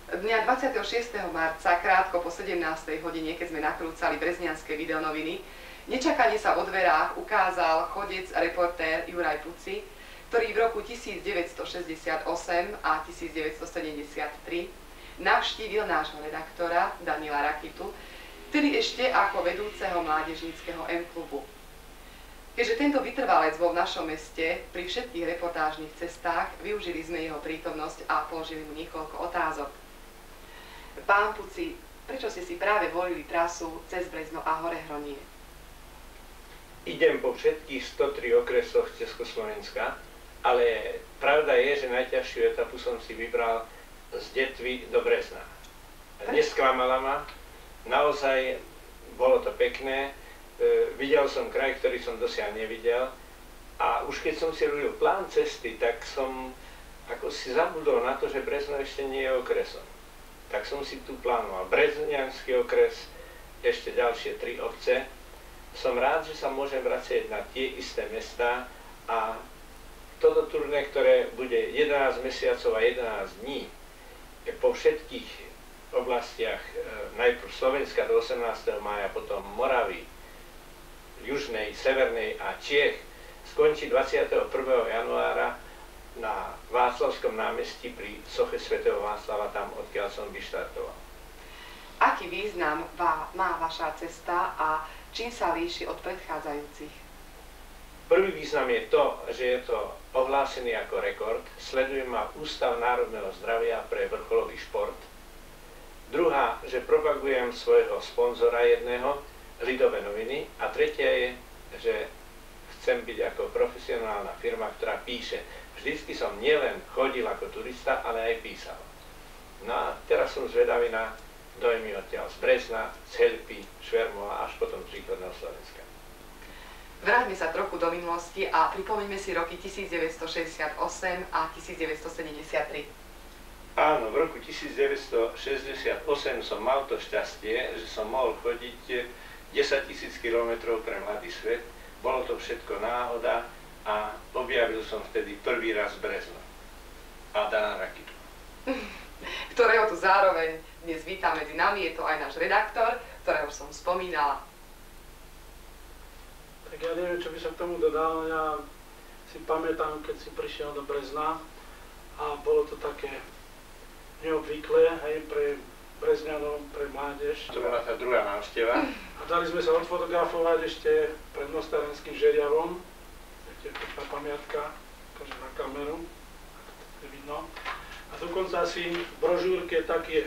Dňa 26. marca, krátko po 17. hodine, keď sme nakrúcali breznianske videonoviny, nečakane sa vo dverách ukázal chodec a reportér Juraj Puci, ktorý v roku 1968 a 1973 navštívil nášho redaktora Daniela Rakitu, vtedy ešte ako vedúceho mládežníckeho M-klubu. Keďže tento vytrvalec bol v našom meste pri všetkých reportážnych cestách, využili sme jeho prítomnosť a položili mu niekoľko otázok. Pán Puci, prečo ste si práve volili trasu cez Brezno a Horehronie? Idem po všetkých 103 okresoch Československa, ale pravda je, že najťažšiu etapu som si vybral z Detvy do Brezna. Nesklamala ma, naozaj bolo to pekné, videl som kraj, ktorý som dosiaľ nevidel a už keď som si robil plán cesty, tak som ako si zabudol na to, že Brezno ešte nie je okresom. Tak som si tu plánoval Brezniansky okres, ešte ďalšie 3 obce. Som rád, že sa môžem vracieť na tie isté mestá a toto turné, ktoré bude 11 mesiacov a 11 dní po všetkých oblastiach, najprv Slovenska do 18. mája, potom Moravy, Južnej, Severnej a Čiech, skončí 21. januára na Václavskom námestí pri soche svätého Václava, tam odkiaľ som vyštartoval. Aký význam má vaša cesta a čím sa líši od predchádzajúcich? Prvý význam je to, že je to ohlásený ako rekord. Sleduje ma Ústav národného zdravia pre vrcholový šport. Druhá, že propagujem svojho sponzora jedného, Lidové noviny. A tretia je, že chcem byť ako profesionálna firma, ktorá píše. Vždycky som nielen chodil ako turista, ale aj písal. No a teraz som zvedavý na dojmy odtiaľ z Brezna, z Helpy, Švermova až potom z východného Slovenska. Vráťme sa trochu do minulosti a pripomeňme si roky 1968 a 1973. Áno, v roku 1968 som mal to šťastie, že som mohol chodiť 10 000 kilometrov pre mladý svet. Bolo to všetko náhoda a objavil som vtedy prvý raz Brezno a Dana Rakitu. Ktorého tu zároveň dnes vítam medzi nami, je to aj náš redaktor, ktorého som spomínala. Tak ja neviem, čo by som k tomu dodal. Ja si pamätám, keď si prišiel do Brezna a bolo to také neobvyklé aj pre Brezňanov, pre mládež. To bola tá druhá návšteva. A dali sme sa odfotografovať ešte pred Mostarenským žeriavom. Viete, tá pamiatka, akože na kameru, to je vidno. A dokonca si v brožúrke taký